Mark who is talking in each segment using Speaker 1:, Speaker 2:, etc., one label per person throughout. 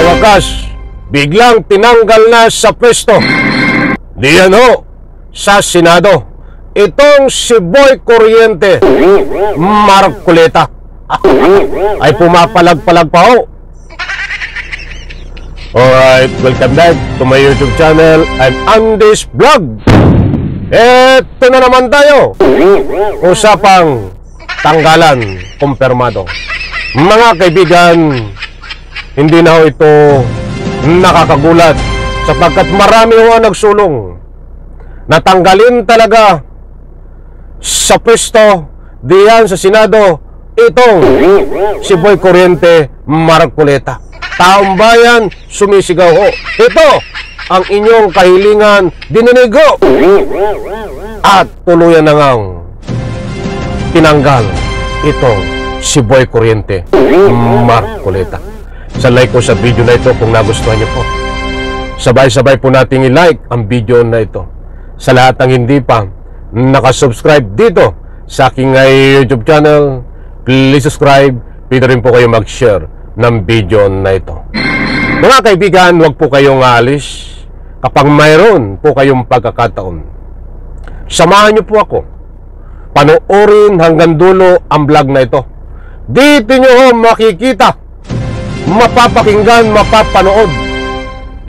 Speaker 1: wakas, biglang tinanggal na sa pwesto. Diyan ho, sa Senado, itong si Boy Kuryente Marcoleta ay pumapalag-palag pa ho. Alright, welcome back to my YouTube channel. I'm Andy's Vlog. Eto na naman tayo, usapang tanggalan kumpirmado. Mga kaibigan, hindi na ho ito nakakagulat sapagkat marami ho ang nagsulong. Natanggalin talaga sa pwesto diyan sa Senado itong si Boy Kuryente Marcoleta. Taong bayan sumisigaw ho. Ito ang inyong kahilingan dininigo. At tuluyan na ngang tinanggal itong si Boy Kuryente Marcoleta. Sa like ko sa video na ito kung nagustuhan niyo po. Sabay-sabay po nating i-like ang video na ito. Sa lahat ng hindi pa nakasubscribe dito sa aking YouTube channel, please subscribe. Pwede rin po kayo mag-share ng video na ito. Mga kaibigan, huwag po kayong aalis kapag mayroon po kayong pagkakataon. Samahan niyo po ako. Panoorin hanggang dulo ang vlog na ito. Dito niyo ho makikita, mapapakinggan, mapapanood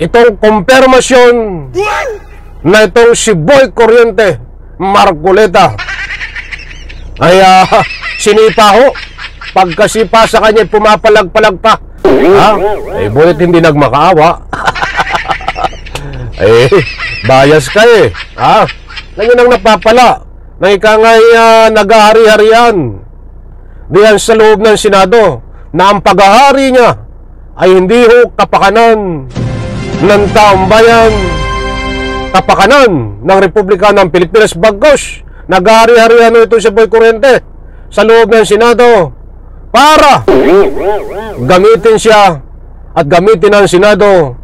Speaker 1: itong kumpirmasyon na itong si Boy Kuryente Marcoleta ay sinipa ho. Pagkasipa sa kanya pumapalag-palag pa. Eh bulit hindi nagmakaawa. Bias ka eh. Nangyun ang napapala na ikangay nag-ahari-harian diyan sa loob ng Senado na ang paghahari niya ay hindi ho kapakanan ng taong bayan, kapakanan ng Republika ng Pilipinas. Bagos nag-ahari-harian ito si Boy Kuryente sa loob ng Senado para gamitin siya at gamitin ang Senado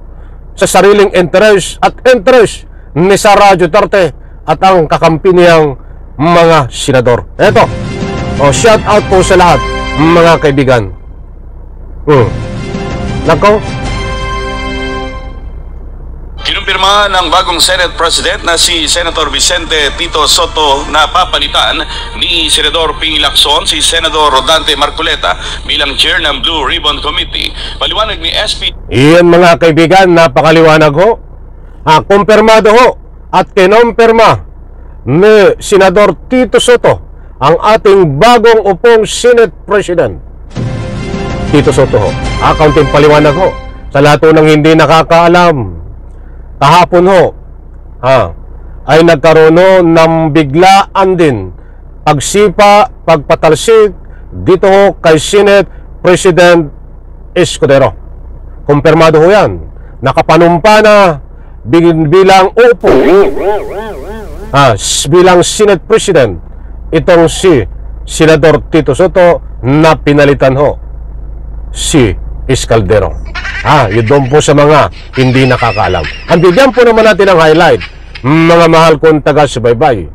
Speaker 1: sa sariling interest at interest ni Sara Duterte at ang kakampi niyang mga senador. Eto, shout out po sa lahat mga kaibigan. Nako,
Speaker 2: kinumpirma ng bagong Senate President na si Senator Vicente Tito Soto na papalitan ni Senador Ping Lacson si Senador Rodante Marcoleta bilang chair ng Blue Ribbon Committee. Paliwanag ni SP.
Speaker 1: Iyan mga kaibigan, napakaliwanag ho. Kumpirmado ho at kinumpirma ni Senador Tito Soto ang ating bagong upong Senate President. Tito Soto ho. Kaunting paliwanag ho sa lahat ng hindi nakakaalam. Kahapon ho, ay nagkaroon ho ng biglaan din pagsipa, pagpatalsik dito ho kay Senate President Escudero. Kumpirmado ho yan. Nakapanumpa na bilang upo bilang Senate President itong si Senador Tito Soto na pinalitan ho si Escudero. Yun doon po sa mga hindi nakakaalam. Bigyan po naman natin ang highlight, mga mahal kong taga-subaybay,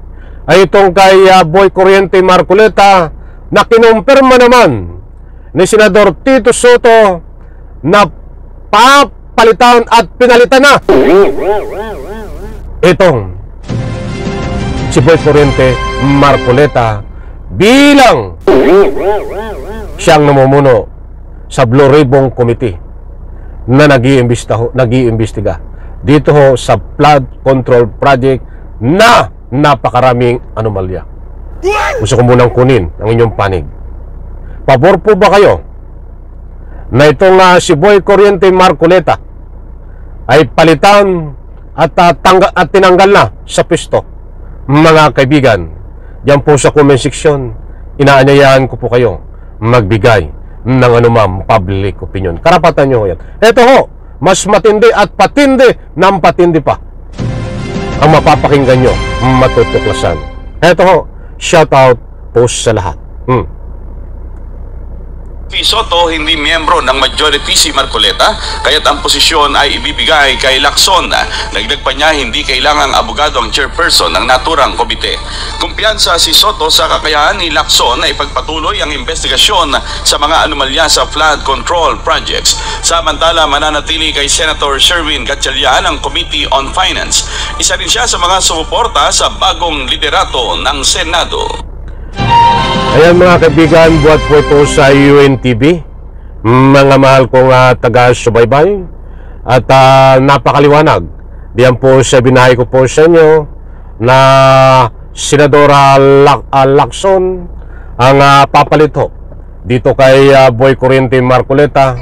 Speaker 1: ay itong kay Boy Kuryente Marcoleta na kinumpirma naman ni Senador Tito Soto na papalitan at pinalitan na itong si Boy Kuryente Marcoleta bilang siyang namumuno sa Blue Ribbon Committee na nag-iimbestiga dito ho sa flood control project na napakaraming anomalya. Gusto ko munang kunin ang inyong panig. Pabor po ba kayo na itong si Boy Kuryente Marcoleta ay palitan at tinanggal na sa pwesto? Mga kaibigan, diyan po sa comment section, inaanyayahan ko po kayo magbigay ng anumang public opinion. Karapatan nyo yan. Ito ho, mas matindi at patindi ng patindi pa ang mapapakinggan nyo, matutuklasan. Ito ho, shout out po sa lahat.
Speaker 2: Si Soto hindi miyembro ng majority si Marcoleta, kaya't ang posisyon ay ibibigay kay Lacson. Dagdag pa niya, hindi kailangang abogado ang chairperson ng naturang komite. Kumpiyansa si Soto sa kakayahan ni Lacson na ipagpatuloy ang investigasyon sa mga anomalya sa flood control projects. Samantala, mananatili kay Senator Sherwin Gatchalian ang Committee on Finance. Isa rin siya sa mga sumuporta sa bagong liderato ng Senado.
Speaker 1: Ayan mga kaibigan, buhat po ito sa UNTV, mga mahal kong taga-subaybay, at napakaliwanag. Diyan po sa binahay ko po sa inyo na Senadora Lacson ang papalit ho dito kay Boy Corinti Marcoleta,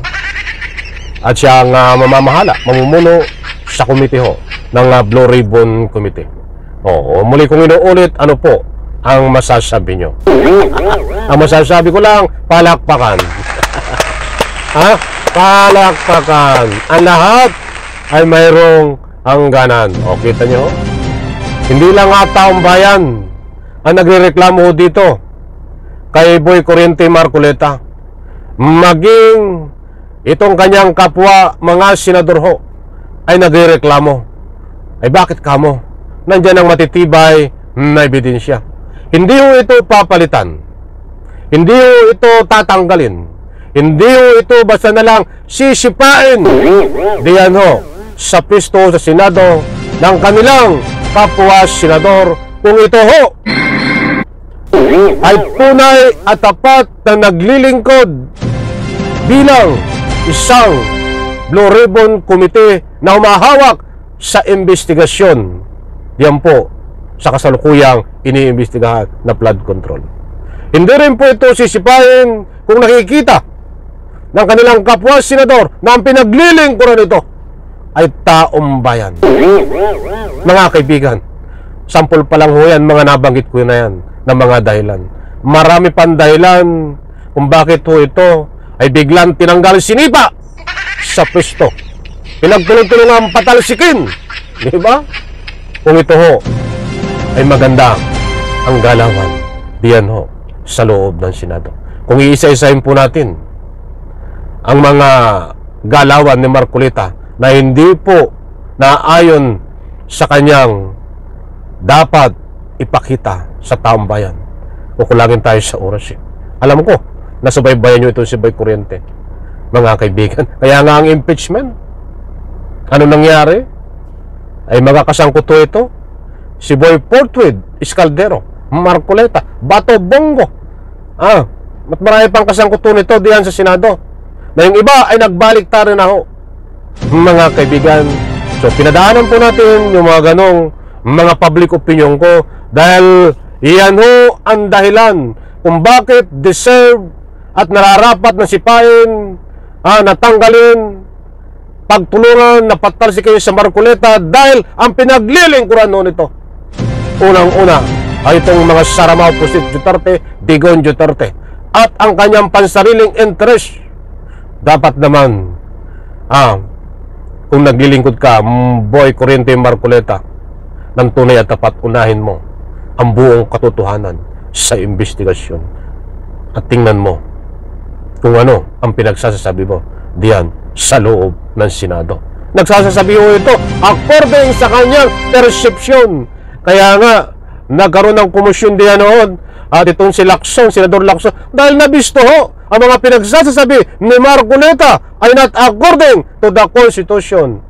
Speaker 1: at siya ang mamumuno sa komite ho ng Blue Ribbon Committee. Muli kong inuulit, ano po ang masasabi nyo? Ang masasabi ko lang, palakpakan. Palakpakan. Ang lahat ay mayroong hangganan. Kita nyo? Hindi lang taong bayan ang nagrereklamo dito kay Boy Corinti Marcoleta. Maging itong kanyang kapwa mga senador ho ay nagrereklamo. Ay bakit kamo? Nandyan ang matitibay na ebidensya. Hindi ho ito papalitan. Hindi ho ito tatanggalin. Hindi ho ito basta na lang sisipain. Diyan ho sa pisto sa Senado ng kanilang kapwa senador, kung ito ho ay tunay at tapat na naglilingkod bilang isang Blue Ribbon Committee na humahawak sa investigasyon. Yan po sa kasalukuyang iniimbestigahan na flood control. Hindi rin po ito sisipain kung nakikita ng kanilang kapwa senador na ang pinaglilingkuran ito ay taong bayan. Mga kaibigan, sampol pa lang ho yan, mga nabanggit ko na yan, ng mga dahilan. Marami pang dahilan kung bakit ho ito ay biglang tinanggal sinipa sa pwesto. Pinagtulong-tulungan patalsikin. Di ba? Kung ito ho ay maganda ang galawan diyan ho sa loob ng Senado. Kung iisa-isahin po natin ang mga galawan ni Marcoleta na hindi po naayon sa kanyang dapat ipakita sa taong bayan, kukulangin tayo sa oras. Alam ko, nasubaybayan nyo ito si Boy Corinti, mga kaibigan. Kaya nga ang impeachment, ano nangyari? Ay magkakasangkot ito si Boy Portwood Escaldero, Marcoleta, Bato Bongo. Mat marami pang kasangkuto nito diyan sa Senado, na yung iba ay nagbalik-tari na ho, mga kaibigan. So pinadaanan po natin yung mga ganong mga public opinion ko, dahil iyan ho ang dahilan kung bakit deserve at nararapat na sipain, natanggalin, pagtulungan, napatalsikin sa Marcoleta, dahil ang pinaglilingkuran noon ito, unang-una ay itong mga Saramaw Pusit Duterte, Digong Duterte, at ang kanyang pansariling interest. Dapat naman kung naglilingkod ka, Boy Corinti Marcoleta, ng tunay at tapat, unahin mo ang buong katotohanan sa investigasyon at tingnan mo kung ano ang pinagsasabi mo diyan sa loob ng Senado. Nagsasasabi mo ito according sa kanyang perception. Kaya nga nagkaroon ng komisyon diyan noon at itong si Lacson, Senador Lacson, dahil nabisto ho ang mga pinagsasabi ni Marcoleta ay not according to the Constitution,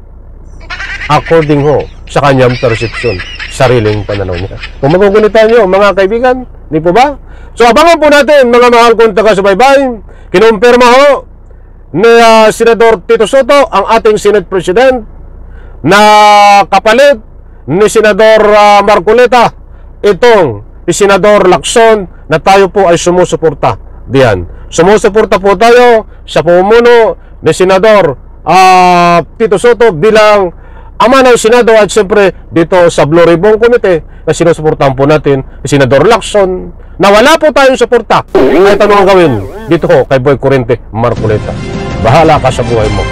Speaker 1: according ho sa kanyang perception, sariling pananaw niya. Kung magugulitan nyo, mga kaibigan, di po ba? So abangan po natin, mga mahal kong taga-subaybay, kinumpirma ho ni Senador Tito Soto, ang ating Senate President, na kapalit ni Senador Marcoleta itong si Senador Lacson, na tayo po ay sumusuporta diyan. Sumusuporta po tayo sa pamumuno ni Senador Tito Soto bilang ama ng Senado, at siyempre dito sa Blue Ribbon Committee na sinusuportahan po natin si Senador Lacson, na wala po tayong suporta. Ay tanong ang gawin dito ho kay Boy Corinti Marcoleta. Bahala ka sa buhay mo.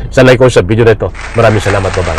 Speaker 1: Sa like ko sa video na ito. Maraming salamat. Bye-bye.